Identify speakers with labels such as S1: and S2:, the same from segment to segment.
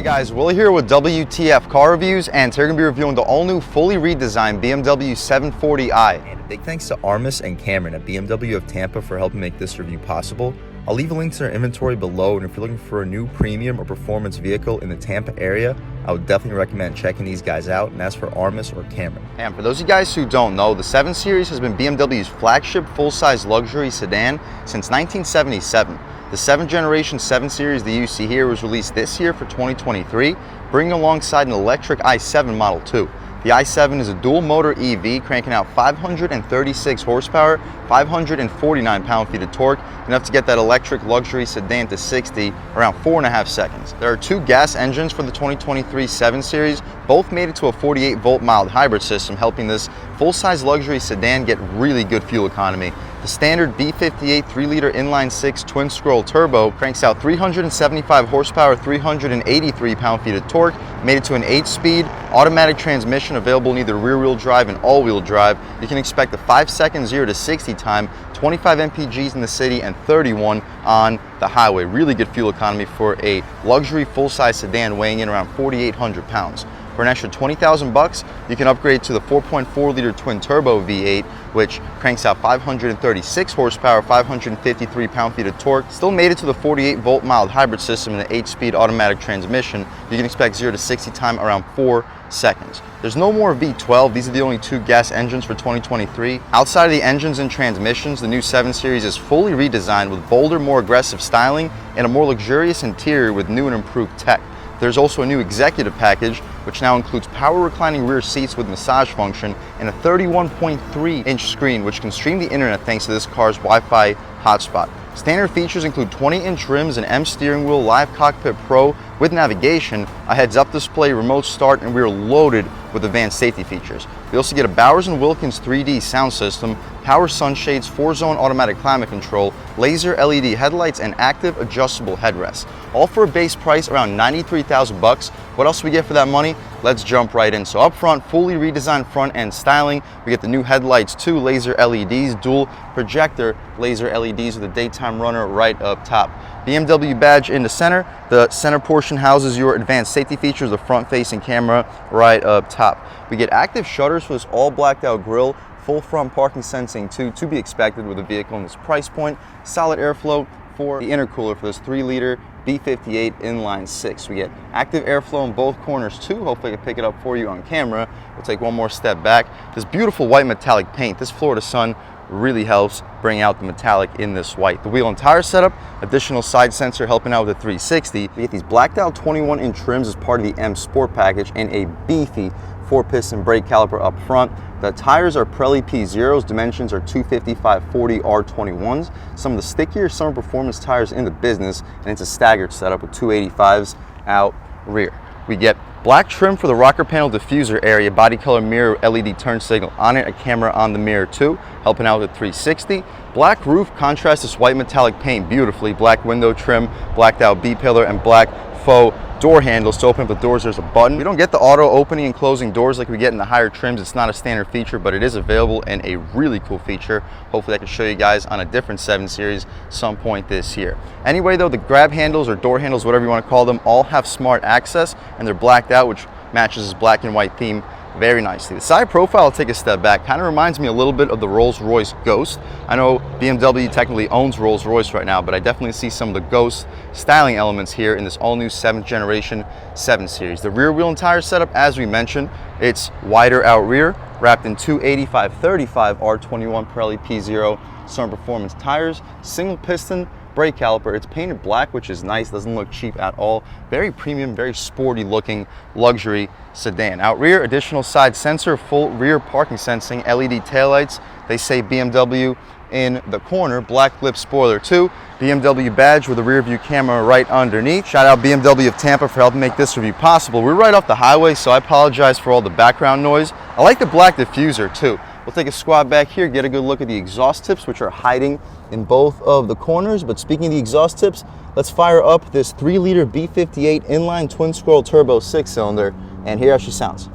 S1: Guys, Willie here with W.T.F car reviews, and today we're going to be reviewing the all-new, fully redesigned BMW 740i.
S2: And a big thanks to Armis and Cameron at BMW of Tampa for helping make this review possible. I'll leave a link to their inventory below, and if you're looking for a new premium or performance vehicle in the Tampa area, I would definitely recommend checking these guys out, and that's for Armis or Cameron.
S1: And for those of you guys who don't know, the 7 Series has been BMW's flagship full-size luxury sedan since 1977. The 7th generation 7 Series that you see here was released this year for 2023, bringing alongside an electric i7 Model 2. The i7 is a dual-motor EV cranking out 536 horsepower, 549 pound-feet of torque, enough to get that electric luxury sedan to 60 around 4.5 seconds. There are 2 gas engines for the 2023 7 Series, both made it to a 48-volt mild hybrid system, helping this full-size luxury sedan get really good fuel economy. The standard V58 3-liter inline-6 twin-scroll turbo cranks out 375 horsepower, 383 pound-feet of torque, made it to an 8-speed automatic transmission available in either rear-wheel drive and all-wheel drive. You can expect a 5-second 0 to 60 time, 25 mpgs in the city and 31 on the highway. Really good fuel economy for a luxury full-size sedan weighing in around 4,800 pounds. For an extra $20,000, you can upgrade to the 4.4-liter twin-turbo V8, which cranks out 536 horsepower, 553 pound-feet of torque. Still made it to the 48-volt mild hybrid system and an 8-speed automatic transmission. You can expect 0 to 60 time around 4 seconds. There's no more V12. These are the only 2 gas engines for 2023. Outside of the engines and transmissions, the new 7 Series is fully redesigned with bolder, more aggressive styling and a more luxurious interior with new and improved tech. There's also a new executive package, which now includes power reclining rear seats with massage function and a 31.3-inch screen, which can stream the internet thanks to this car's Wi-Fi hotspot. Standard features include 20-inch rims, an M steering wheel, Live Cockpit Pro with navigation, a heads-up display, remote start, and we are loaded with advanced safety features. We also get a Bowers & Wilkins 3D sound system, power sunshades, 4-zone automatic climate control, laser LED headlights, and active adjustable headrests. All for a base price around $93,000. What else do we get for that money? Let's jump right in. So up front, fully redesigned front end styling. We get the new headlights, 2 laser LEDs, dual projector laser LEDs with a daytime runner right up top. BMW badge in the center. The center portion houses your advanced safety features, the front-facing camera right up top. We get active shutters for this all blacked out grille, full front parking sensing too, to be expected with a vehicle in this price point. Solid airflow for the intercooler for this 3-liter V58 inline-6. We get active airflow in both corners too. Hopefully I can pick it up for you on camera. We'll take one more step back. This beautiful white metallic paint, this Florida sun really helps bring out the metallic in this white. The wheel and tire setup, additional side sensor helping out with the 360. We get these blacked out 21-inch trims as part of the M Sport package and a beefy 4-piston brake caliper up front. The tires are Pirelli P0s, dimensions are 255/40 R21s. Some of the stickier summer performance tires in the business, and it's a staggered setup with 285s out rear. We get black trim for the rocker panel diffuser area, body color mirror LED turn signal on it, a camera on the mirror too, helping out with 360. Black roof contrasts this white metallic paint beautifully. Black window trim, blacked out B-pillar, and black faux door handles. To open up the doors, there's a button. We don't get the auto opening and closing doors like we get in the higher trims. It's not a standard feature, but it is available and a really cool feature. Hopefully I can show you guys on a different 7 Series some point this year. Anyway though, the grab handles or door handles, whatever you want to call them, all have smart access and they're blacked out, which matches this black and white theme very nicely. The side profile, I'll take a step back, kind of reminds me a little bit of the Rolls-Royce Ghost. I know BMW technically owns Rolls-Royce right now, but I definitely see some of the Ghost styling elements here in this all-new 7th generation 7 Series. The rear wheel and tire setup, as we mentioned, it's wider out rear, wrapped in 285/35 R21 Pirelli P0 summer performance tires, single piston brake caliper. It's painted black, which is nice, doesn't look cheap at all. Very premium, very sporty looking luxury sedan. Out rear, additional side sensor, full rear parking sensing, LED taillights. They say BMW in the corner, black lip spoiler too. BMW badge with a rear view camera right underneath. Shout out BMW of Tampa for helping make this review possible. We're right off the highway, so I apologize for all the background noise. I like the black diffuser too. We'll take a squat back here, get a good look at the exhaust tips, which are hiding in both of the corners. But speaking of the exhaust tips, let's fire up this 3-liter B58 inline twin-scroll turbo 6-cylinder, and here how she sounds.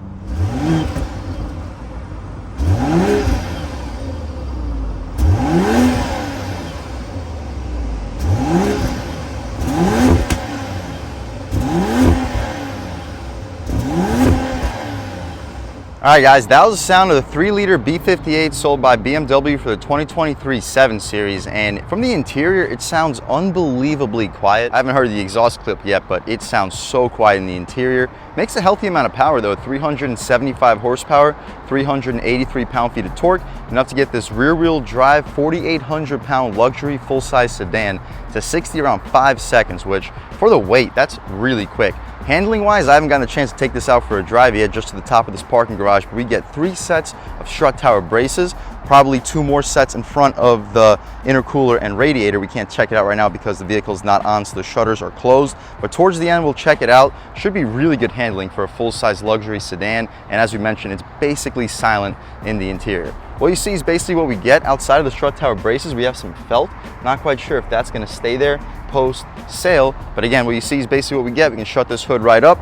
S1: All right, guys, that was the sound of the 3-liter B58 sold by BMW for the 2023 7 Series. And from the interior, it sounds unbelievably quiet. I haven't heard the exhaust clip yet, but it sounds so quiet in the interior. Makes a healthy amount of power though, 375 horsepower, 383 pound-feet of torque, enough to get this rear-wheel drive 4,800-pound luxury full-size sedan to 60 around 5 seconds, which for the weight, that's really quick. Handling wise, I haven't gotten a chance to take this out for a drive yet, just to the top of this parking garage, but we get 3 sets of strut tower braces, probably 2 more sets in front of the intercooler and radiator. We can't check it out right now because the vehicle's not on, so the shutters are closed, but towards the end we'll check it out. Should be really good handling for a full-size luxury sedan, and as we mentioned, it's basically silent in the interior. What you see is basically what we get. Outside of the strut tower braces, we have some felt. Not quite sure if that's going to stay there post sale, but again, what you see is basically what we get. We can shut this hood right up,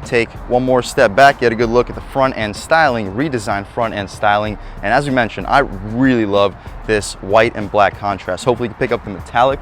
S1: take one more step back, get a good look at the front end styling, redesigned front end styling, and as we mentioned, I really love this white and black contrast. Hopefully you can pick up the metallic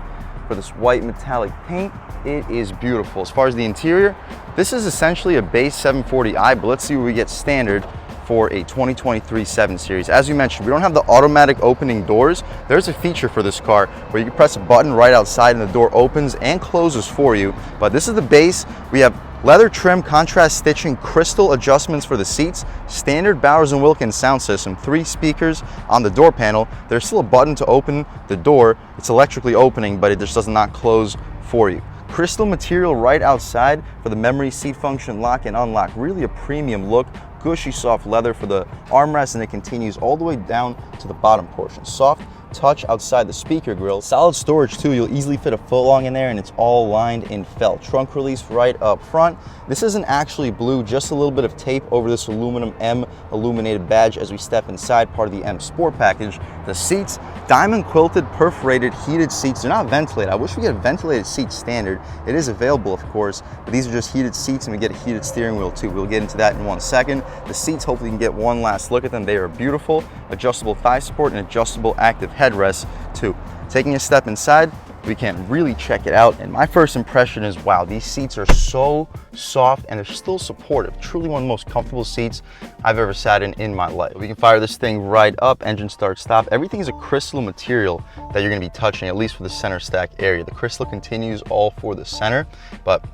S1: for this white metallic paint. It is beautiful. As far as the interior, this is essentially a base 740i, but let's see what we get standard for a 2023 7 Series. As you mentioned, we don't have the automatic opening doors. There's a feature for this car where you can press a button right outside and the door opens and closes for you. But this is the base. We have leather trim, contrast stitching, crystal adjustments for the seats, standard Bowers & Wilkins sound system, 3 speakers on the door panel. There's still a button to open the door. It's electrically opening, but it just does not close for you. Crystal material right outside for the memory seat function, lock and unlock. Really a premium look. Gushy soft leather for the armrest, and it continues all the way down to the bottom portion. Soft touch outside the speaker grill. Solid storage too. You'll easily fit a footlong in there, and it's all lined in felt. Trunk release right up front. This isn't actually blue, just a little bit of tape over this aluminum M illuminated badge as we step inside, part of the M Sport package. The seats, diamond quilted, perforated, heated seats. They're not ventilated. I wish we get ventilated seats standard. It is available, of course, but these are just heated seats, and we get a heated steering wheel too. We'll get into that in one second. The seats, hopefully you can get one last look at them. They are beautiful. Adjustable thigh support and adjustable active headrest too. Taking a step inside, we can really check it out, and my first impression is, wow, these seats are so soft and they're still supportive. Truly one of the most comfortable seats I've ever sat in my life. We can fire this thing right up, engine start stop. Everything is a crystal material that you're going to be touching, at least for the center stack area. The crystal continues all for the center, but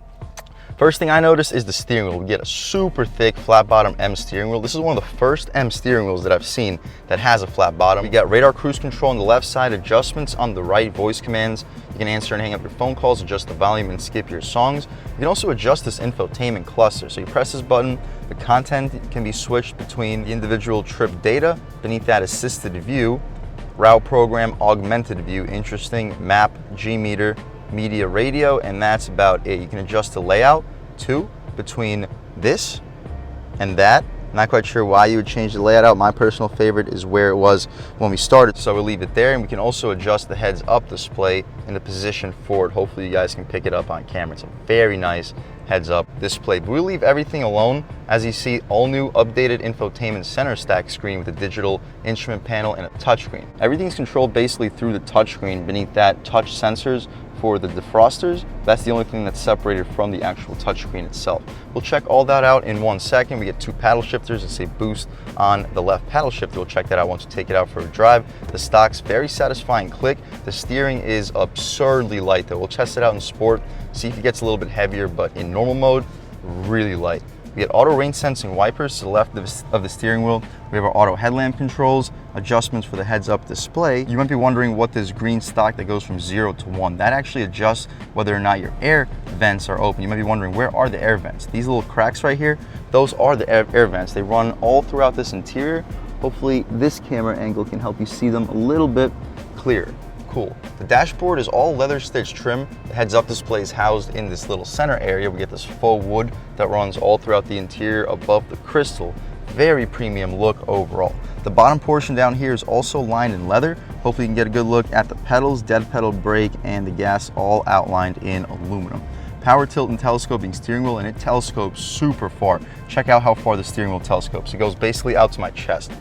S1: first thing I noticed is the steering wheel. We get a super thick flat bottom M steering wheel. This is one of the first M steering wheels that I've seen that has a flat bottom. We got radar cruise control on the left side, adjustments on the right, voice commands. You can answer and hang up your phone calls, adjust the volume and skip your songs. You can also adjust this infotainment cluster. So you press this button, the content can be switched between the individual trip data. Beneath that, assisted view, route program, augmented view, interesting, map, G-meter, media radio, and that's about it. You can adjust the layout too between this and that. Not quite sure why you would change the layout out. My personal favorite is where it was when we started, so we'll leave it there, and we can also adjust the heads up display in the position forward. Hopefully you guys can pick it up on camera. It's a very nice heads up display, but we'll leave everything alone. As you see, all new updated infotainment center stack screen with a digital instrument panel and a touchscreen. Everything's controlled basically through the touchscreen. Beneath that, touch sensors for the defrosters. That's the only thing that's separated from the actual touchscreen itself. We'll check all that out in 1 second. We get 2 paddle shifters that say boost on the left paddle shifter. We'll check that out once we take it out for a drive. The stock's very satisfying click. The steering is absurdly light though. We'll test it out in sport, see if it gets a little bit heavier, but in normal mode, really light. We get auto rain sensing wipers to the left of the steering wheel. We have our auto headlamp controls, adjustments for the heads up display. You might be wondering what this green stock that goes from 0 to 1, that actually adjusts whether or not your air vents are open. You might be wondering, where are the air vents? These little cracks right here, those are the air vents. They run all throughout this interior. Hopefully this camera angle can help you see them a little bit clearer. Cool. The dashboard is all leather stitch trim. The heads up display is housed in this little center area. We get this faux wood that runs all throughout the interior above the crystal. Very premium look overall. The bottom portion down here is also lined in leather. Hopefully you can get a good look at the pedals, dead pedal brake, and the gas, all outlined in aluminum. Power tilt and telescoping steering wheel, and it telescopes super far. Check out how far the steering wheel telescopes. It goes basically out to my chest.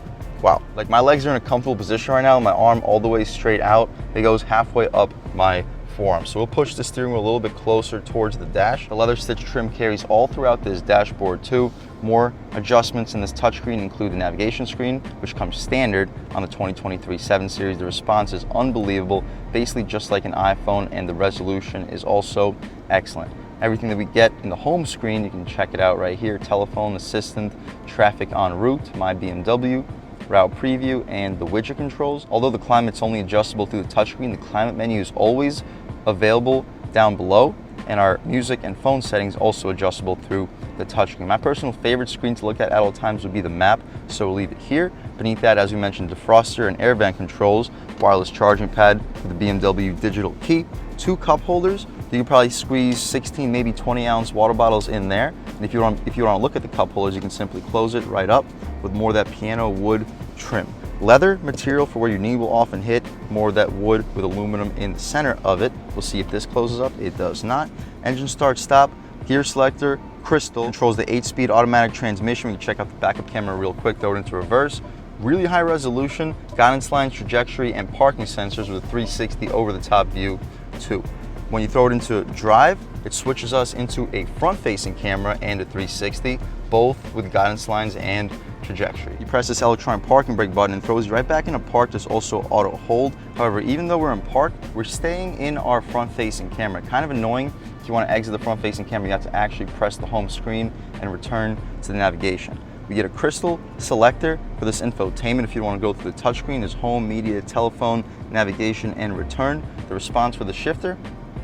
S1: Wow, like my legs are in a comfortable position right now, my arm all the way straight out. It goes halfway up my forearm. So we'll push the steering wheel a little bit closer towards the dash. The leather stitch trim carries all throughout this dashboard too. More adjustments in this touchscreen include the navigation screen, which comes standard on the 2023 7 Series. The response is unbelievable, basically just like an iPhone, and the resolution is also excellent. Everything that we get in the home screen, you can check it out right here: telephone assistant, traffic en route, my BMW, route preview, and the widget controls. Although the climate's only adjustable through the touchscreen, the climate menu is always available down below, and our music and phone settings also adjustable through the touchscreen. My personal favorite screen to look at all times would be the map, so we'll leave it here. Beneath that, as we mentioned, defroster and air vent controls, wireless charging pad with the BMW digital key, 2 cup holders. You can probably squeeze 16, maybe 20-ounce water bottles in there. And if you want to look at the cup holders, you can simply close it right up with more of that piano wood trim. Leather material for where your knee will often hit, more of that wood with aluminum in the center of it. We'll see if this closes up. It does not. Engine start stop, gear selector, crystal. Controls the 8-speed automatic transmission. We can check out the backup camera real quick, throw it into reverse. Really high resolution, guidance lines, trajectory, and parking sensors with a 360 over-the-top view too. When you throw it into drive, it switches us into a front-facing camera and a 360, both with guidance lines and trajectory. You press this electronic parking brake button and throws you right back into park. There's also auto hold. However, even though we're in park, we're staying in our front-facing camera. Kind of annoying. If you want to exit the front-facing camera, you have to actually press the home screen and return to the navigation. We get a crystal selector for this infotainment. If you want to go through the touchscreen, there's home, media, telephone, navigation, and return. The response for the shifter,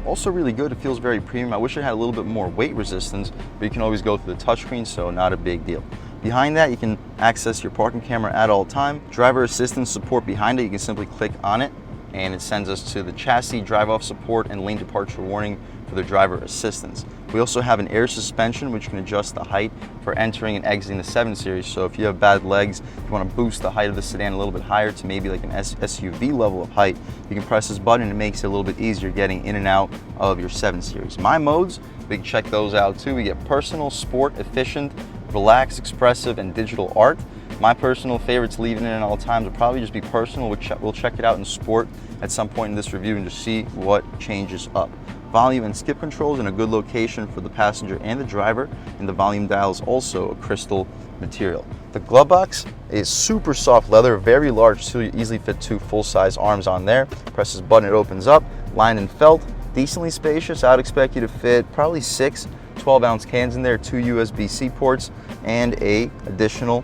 S1: also really good. It feels very premium. I wish it had a little bit more weight resistance, but you can always go through the touchscreen, so not a big deal. Behind that, you can access your parking camera at all time. Driver assistance support behind it, you can simply click on it, and it sends us to the chassis, drive-off support, and lane departure warning for the driver assistance. We also have an air suspension, which can adjust the height for entering and exiting the 7 Series. So if you have bad legs, if you want to boost the height of the sedan a little bit higher to maybe like an SUV level of height, you can press this button and it makes it a little bit easier getting in and out of your 7 Series. My modes, we can check those out too. We get personal, sport, efficient, relaxed, expressive, and digital art. My personal favorites, leaving it in all times, will probably just be personal. We'll check it out in sport at some point in this review and just see what changes up. Volume and skip controls in a good location for the passenger and the driver, and the volume dial is also a crystal material. The glove box is super soft leather, very large too. You easily fit 2 full-size arms on there. Press this button, it opens up. Lined in felt, decently spacious. I'd expect you to fit probably 6 12-ounce cans in there, 2 USB-C ports, and a additional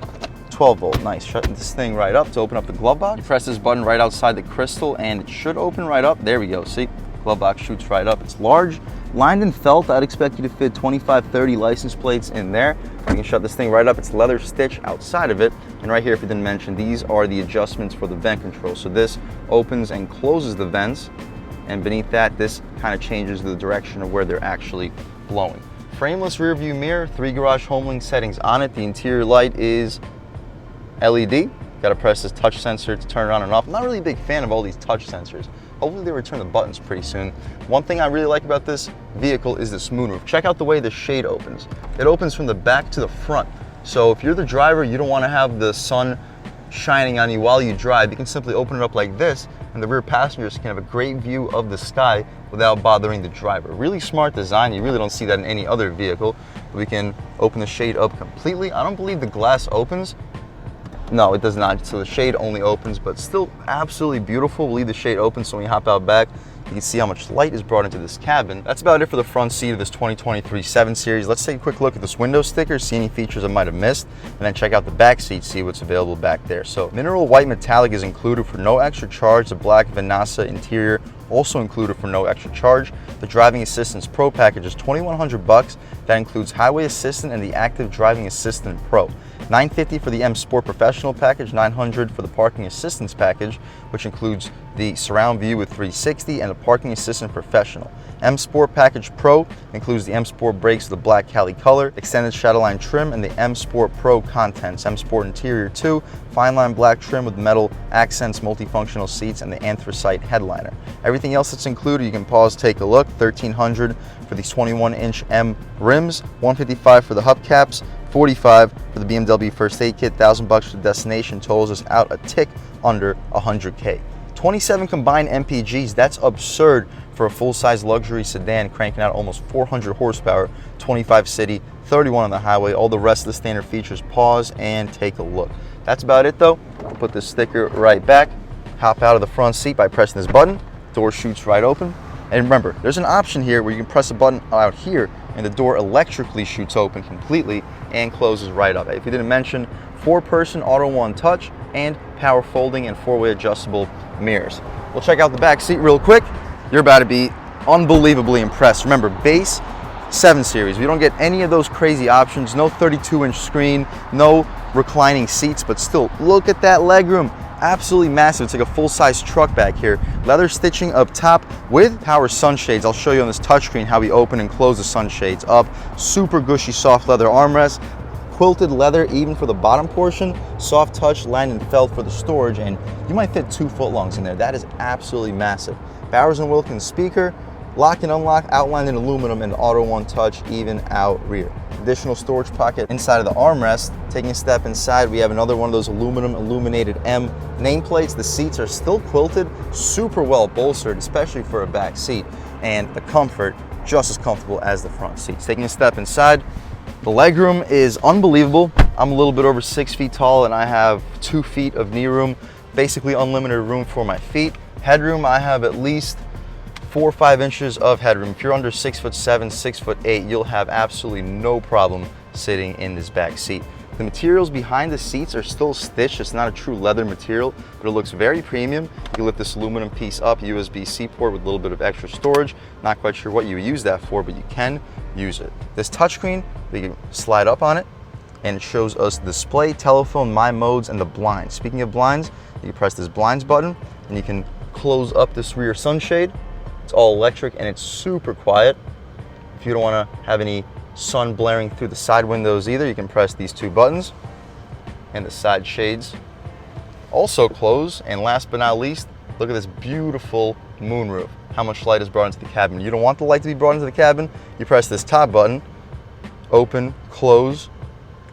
S1: 12 volt. Nice. Shut this thing right up to open up the glove box. You press this button right outside the crystal and it should open right up. There we go. See? Glove box shoots right up. It's large, lined in felt. I'd expect you to fit 25, 30 license plates in there. You can shut this thing right up. It's leather stitch outside of it. And right here, if you didn't mention, these are the adjustments for the vent control. So this opens and closes the vents. And beneath that, this kind of changes the direction of where they're actually blowing. Frameless rear view mirror, 3 garage home link settings on it. The interior light is LED. Got to press this touch sensor to turn it on and off. I'm not really a big fan of all these touch sensors. Hopefully they return the buttons pretty soon. One thing I really like about this vehicle is this moonroof. Check out the way the shade opens. It opens from the back to the front. So if you're the driver, you don't want to have the sun shining on you while you drive, you can simply open it up like this, and the rear passengers can have a great view of the sky without bothering the driver. Really smart design. You really don't see that in any other vehicle. We can open the shade up completely. I don't believe the glass opens. No, it does not. So the shade only opens, but still absolutely beautiful. We'll leave the shade open so when you hop out back, you can see how much light is brought into this cabin. That's about it for the front seat of this 2023 7 Series. Let's take a quick look at this window sticker, see any features I might have missed, and then check out the back seat, see what's available back there. So mineral white metallic is included for no extra charge. The black Vanessa interior also included for no extra charge. The Driving Assistance Pro package is $2,100. That includes Highway Assistant and the Active Driving Assistant Pro. $950 for the M Sport Professional package, $900 for the Parking Assistance package, which includes the surround view with 360 and the Parking Assistant Professional. M Sport Package Pro includes the M Sport brakes with the black Cali color, extended shadowline trim, and the M Sport Pro contents. M Sport Interior 2, fine line black trim with metal accents, multifunctional seats, and the anthracite headliner. Everything else that's included, you can pause, take a look. $1,300 for these 21-inch M rims, $155 for the hubcaps, $45 for the BMW First Aid Kit, $1,000 for the destination. Tolls us out a tick under $100K. 27 combined MPGs. That's absurd for a full-size luxury sedan, cranking out almost 400 horsepower, 25 city, 31 on the highway. All the rest of the standard features. Pause and take a look. That's about it though. Put this sticker right back, hop out of the front seat by pressing this button. Door shoots right open. And remember, there's an option here where you can press a button out here and the door electrically shoots open completely and closes right up. If you didn't mention, 4-person auto one touch and power folding and 4-way adjustable mirrors. We'll check out the back seat real quick. You're about to be unbelievably impressed. Remember, base 7 Series. We don't get any of those crazy options. No 32-inch screen, no reclining seats, but still, look at that legroom. Absolutely massive. It's like a full-size truck back here. Leather stitching up top with power sunshades. I'll show you on this touchscreen how we open and close the sunshades up. Super gushy soft leather armrest. Quilted leather even for the bottom portion. Soft touch Landon felt for the storage, and you might fit 2 footlongs in there. That is absolutely massive. Bowers & Wilkins speaker. Lock and unlock outlined in aluminum and auto one touch even out rear. Additional storage pocket inside of the armrest. Taking a step inside, we have another one of those aluminum illuminated M nameplates. The seats are still quilted, super well bolstered, especially for a back seat, and the comfort just as comfortable as the front seats. Taking a step inside, the legroom is unbelievable. I'm a little bit over 6 feet tall and I have 2 feet of knee room, basically unlimited room for my feet. Headroom, I have at least 4 or 5 inches of headroom. If you're under 6'7", 6'8", you'll have absolutely no problem sitting in this back seat. The materials behind the seats are still stitched. It's not a true leather material, but it looks very premium. You can lift this aluminum piece up, USB-C port with a little bit of extra storage. Not quite sure what you use that for, but you can use it. This touchscreen, we can slide up on it, and it shows us the display, telephone, my modes, and the blinds. Speaking of blinds, you can press this blinds button, and you can close up this rear sunshade. It's all electric and it's super quiet. If you don't want to have any sun blaring through the side windows either, you can press these 2 buttons and the side shades also close. And last but not least, look at this beautiful moonroof. How much light is brought into the cabin. You don't want the light to be brought into the cabin, you press this top button, open, close,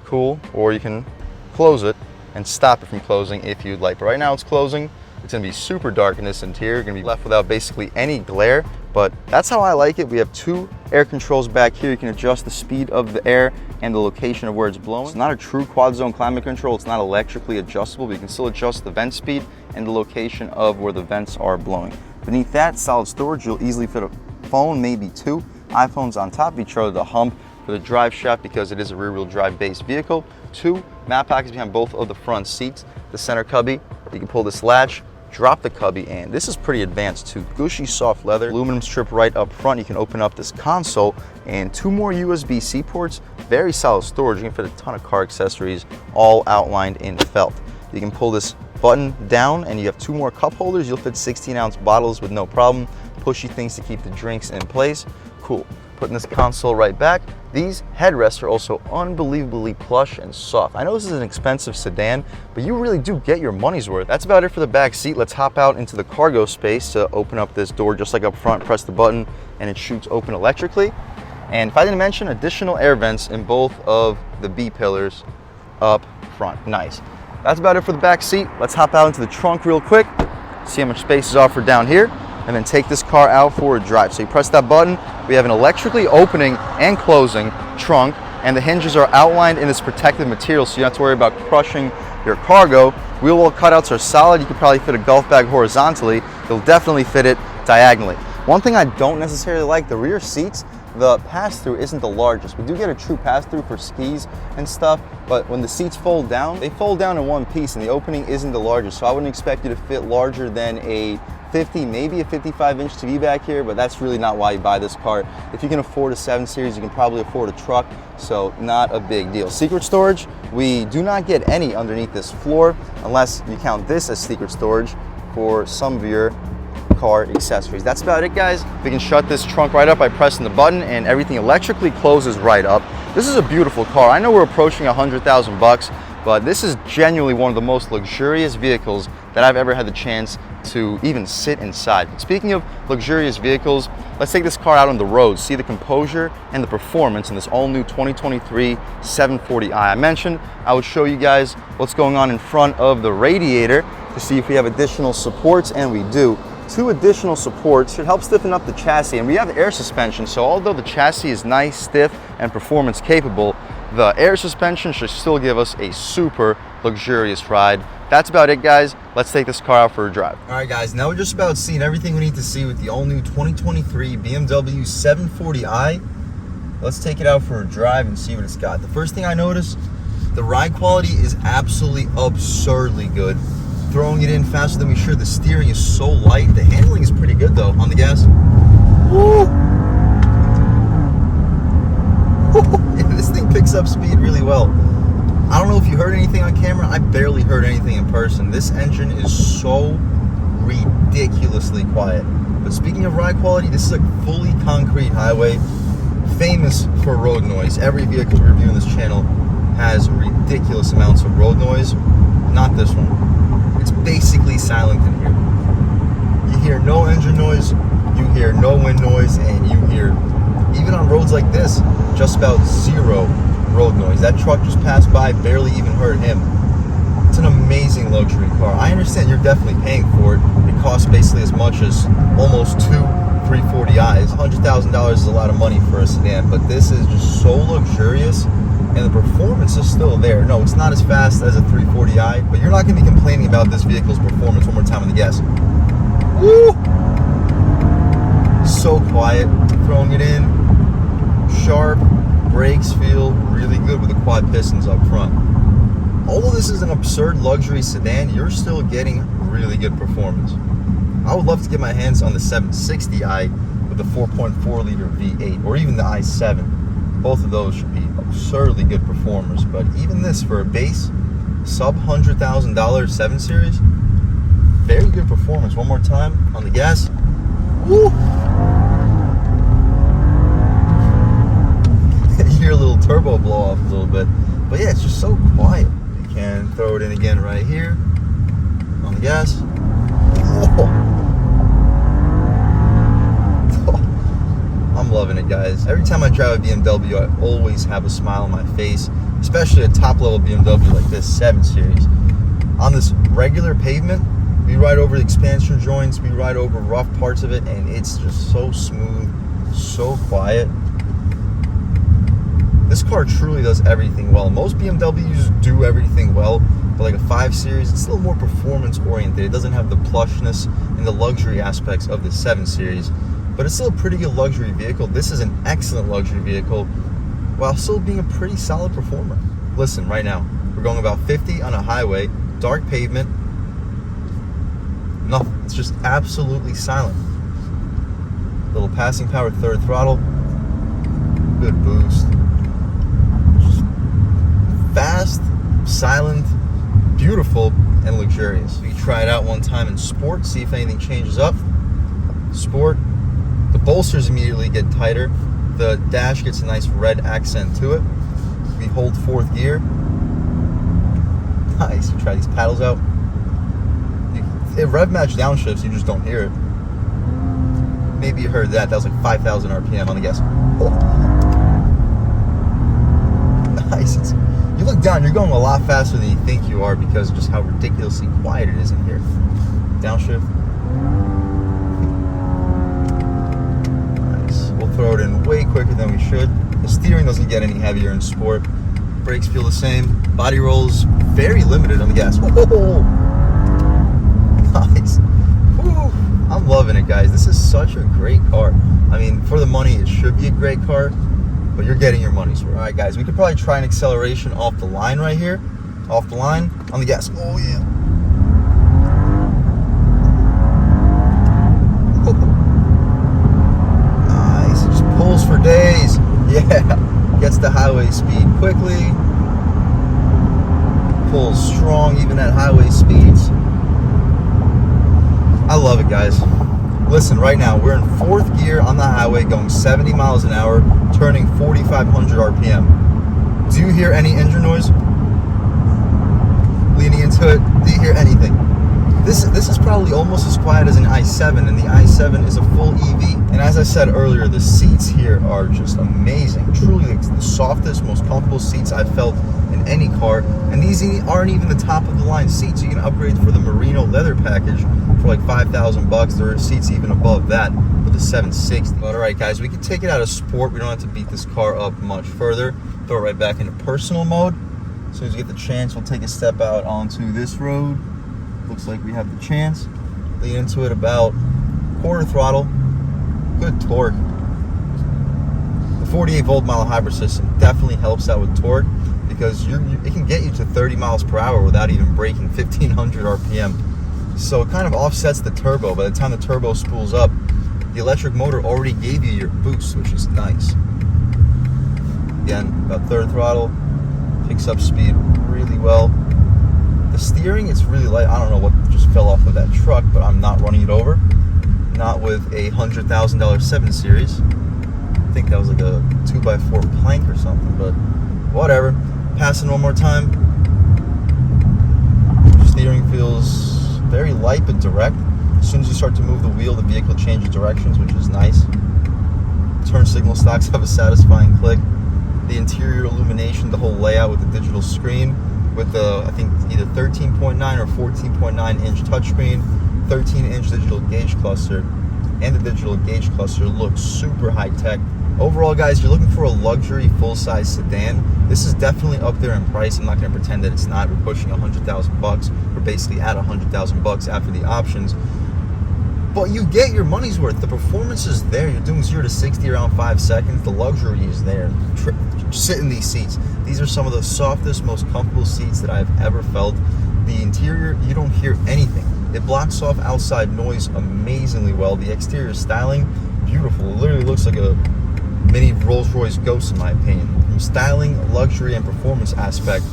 S1: cool, or you can close it and stop it from closing if you'd like. But right now it's closing. It's gonna be super dark in this interior. You're gonna be left without basically any glare, but that's how I like it. We have 2 air controls back here. You can adjust the speed of the air and the location of where it's blowing. It's not a true quad zone climate control. It's not electrically adjustable, but you can still adjust the vent speed and the location of where the vents are blowing. Beneath that, solid storage. You'll easily fit a phone, maybe 2 iPhones on top of each other. The hump for the drive shaft because it is a rear-wheel drive based vehicle. 2 map pockets behind both of the front seats. The center cubby, you can pull this latch, drop the cubby, and this is pretty advanced too. Gushy soft leather, aluminum strip right up front. You can open up this console and 2 more USB-C ports. Very solid storage. You can fit a ton of car accessories all outlined in felt. You can pull this button down and you have 2 more cup holders. You'll fit 16-ounce bottles with no problem. Pushy things to keep the drinks in place. Cool. Putting this console right back. These headrests are also unbelievably plush and soft. I know this is an expensive sedan, but you really do get your money's worth. That's about it for the back seat. Let's hop out into the cargo space to open up this door just like up front. Press the button and it shoots open electrically. And if I didn't mention, additional air vents in both of the B pillars up front. Nice. That's about it for the back seat. Let's hop out into the trunk real quick, see how much space is offered down here, and then take this car out for a drive. So you press that button, we have an electrically opening and closing trunk, and the hinges are outlined in this protective material so you don't have to worry about crushing your cargo. Wheel well cutouts are solid. You could probably fit a golf bag horizontally. You'll definitely fit it diagonally. One thing I don't necessarily like, the rear seats, the pass-through isn't the largest. We do get a true pass-through for skis and stuff, but when the seats fold down, they fold down in one piece and the opening isn't the largest. So I wouldn't expect you to fit larger than a 50, maybe a 55-inch TV back here, but that's really not why you buy this car. If you can afford a 7 Series, you can probably afford a truck, so not a big deal. Secret storage, we do not get any underneath this floor, unless you count this as secret storage for some of your car accessories. That's about it, guys. We can shut this trunk right up by pressing the button, and everything electrically closes right up. This is a beautiful car. I know we're approaching 100,000 bucks, but this is genuinely one of the most luxurious vehicles that I've ever had the chance to even sit inside. Speaking of luxurious vehicles, let's take this car out on the road, see the composure and the performance in this all-new 2023 740i. I mentioned I would show you guys what's going on in front of the radiator to see if we have additional supports, and we do. 2 additional supports should help stiffen up the chassis, and we have air suspension, so although the chassis is nice, stiff, and performance capable, the air suspension should still give us a super luxurious ride. That's about it, guys. Let's take this car out for a drive. All right, guys, now we're just about seeing everything we need to see with the all-new 2023 BMW 740i. Let's take it out for a drive and see what it's got. The first thing I noticed, the ride quality is absolutely absurdly good. Throwing it in faster than we should. The steering is so light. The handling is pretty good, though, on the gas. Woo! Yeah, this thing picks up speed really well. I don't know if you heard anything on camera. I barely heard anything in person. This engine is so ridiculously quiet. But speaking of ride quality, this is a fully concrete highway, famous for road noise. Every vehicle we review on this channel has ridiculous amounts of road noise. Not this one. It's basically silent in here. You hear no engine noise, you hear no wind noise, and you hear, even on roads like this, just about zero road noise. That truck just passed by, barely even heard him. It's an amazing luxury car. I understand you're definitely paying for it. It costs basically as much as almost 2 340i's. $100,000 is a lot of money for a sedan, but this is just so luxurious, and the performance is still there. No, it's not as fast as a 340i, but you're not going to be complaining about this vehicle's performance. One more time on the gas. Woo! So quiet. Throwing it in. Sharp. Brakes feel really good with the quad pistons up front. Although this is an absurd luxury sedan, you're still getting really good performance. I would love to get my hands on the 760i with the 4.4 liter V8, or even the i7. Both of those should be absurdly good performers, but even this for a base sub $100,000 7 Series, very good performance. One more time on the gas. Woo! You hear a little turbo blow off a little bit, but yeah, it's just so quiet. You can throw it in again right here on the gas. I'm loving it, guys. Every time I drive a BMW, I always have a smile on my face, especially a top-level BMW like this 7 Series. On this regular pavement, we ride over the expansion joints, we ride over rough parts of it, and it's just so smooth, so quiet. This car truly does everything well. Most BMWs do everything well, but like a 5 Series, it's a little more performance-oriented. It doesn't have the plushness and the luxury aspects of the 7 Series. But it's still a pretty good luxury vehicle. This is an excellent luxury vehicle while still being a pretty solid performer. Listen, right now, we're going about 50 on a highway, dark pavement, nothing. It's just absolutely silent. Little passing power, third throttle, good boost. Just fast, silent, beautiful, and luxurious. We can try it out one time in sport, see if anything changes up. Sport. The bolsters immediately get tighter. The dash gets a nice red accent to it. We hold 4th gear. Nice. You try these paddles out. It rev match downshifts, you just don't hear it. Maybe you heard that. That was like 5,000 RPM on the gas. Oh. Nice. You look down, you're going a lot faster than you think you are because of just how ridiculously quiet it is in here. Downshift. Throw it in way quicker than we should. The steering doesn't get any heavier in sport. Brakes feel the same. Body rolls very limited on the gas. Whoa. Nice. Woo. I'm loving it, guys. This is such a great car. I mean, for the money, it should be a great car, but you're getting your money's worth. All right, guys, we could probably try an acceleration off the line right here. Off the line on the gas. Oh, yeah. For days. Yeah, gets the highway speed quickly, pulls strong even at highway speeds. I love it, guys. Listen, right now we're in 4th gear on the highway going 70 miles an hour, turning 4,500 RPM. Do you hear any engine noise? Leaning into it, do you hear anything? This is probably almost as quiet as an i7, and the i7 is a full EV. And as I said earlier, the seats here are just amazing. Truly the softest, most comfortable seats I've felt in any car. And these aren't even the top of the line seats. You can upgrade for the merino leather package for like 5,000 bucks. There are seats even above that for the 760. But all right, guys, we can take it out of sport. We don't have to beat this car up much further. Throw it right back into personal mode. As soon as we get the chance, we'll take a step out onto this road. Looks like we have the chance. Lean into it about quarter throttle. Good torque. The 48 volt mile hybrid system definitely helps out with torque because it can get you to 30 miles per hour without even breaking 1500 RPM. So it kind of offsets the turbo. By the time the turbo spools up, the electric motor already gave you your boost, which is nice. Again, about third throttle, picks up speed really well. The steering, it's really light. I don't know what just fell off of that truck, but I'm not running it over. Not with a $100,000 7 Series. I think that was like a 2x4 plank or something, but whatever. Passing one more time. Steering feels very light but direct. As soon as you start to move the wheel, the vehicle changes directions, which is nice. Turn signal stocks have a satisfying click. The interior illumination, the whole layout with the digital screen, with the, I think, either 13.9 or 14.9 inch touchscreen, 13-inch digital gauge cluster, and the digital gauge cluster looks super high tech. Overall, guys, you're looking for a luxury full-size sedan. This is definitely up there in price. I'm not going to pretend that it's not. We're pushing 100,000 bucks. We're basically at 100,000 bucks after the options. But you get your money's worth. The performance is there. You're doing 0 to 60 around 5 seconds. The luxury is there. Sit in these seats. These are some of the softest, most comfortable seats that I've ever felt. The interior, you don't hear anything. It blocks off outside noise amazingly well. The exterior styling, beautiful. It literally looks like a mini Rolls-Royce Ghost in my opinion. From styling, luxury, and performance aspect,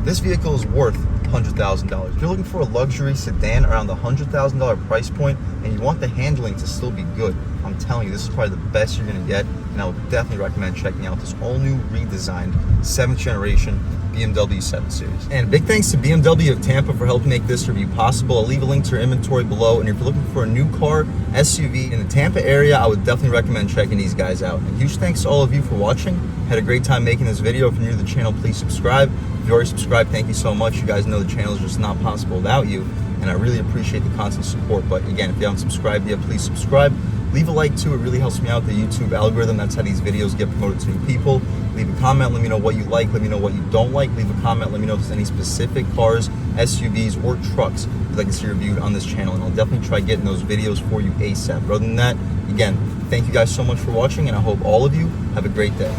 S1: this vehicle is worth $100,000. If you're looking for a luxury sedan around the $100,000 price point and you want the handling to still be good, I'm telling you, this is probably the best you're going to get, and I would definitely recommend checking out this all-new redesigned 7th generation BMW 7 Series. And big thanks to BMW of Tampa for helping make this review possible. I'll leave a link to their inventory below, and if you're looking for a new car, SUV in the Tampa area, I would definitely recommend checking these guys out. And huge thanks to all of you for watching. Had a great time making this video. If you're new to the channel, please subscribe. If you already subscribed, thank you so much. You guys know the channel is just not possible without you, and I really appreciate the constant support. But again, if you haven't subscribed yet, please subscribe. Leave a like too, it really helps me out, the YouTube algorithm. That's how these videos get promoted to new people. Leave a comment, let me know what you like, let me know what you don't like. Leave a comment, let me know if there's any specific cars, SUVs, or trucks you'd like to see reviewed on this channel, and I'll definitely try getting those videos for you ASAP. But other than that, again, thank you guys so much for watching, and I hope all of you have a great day.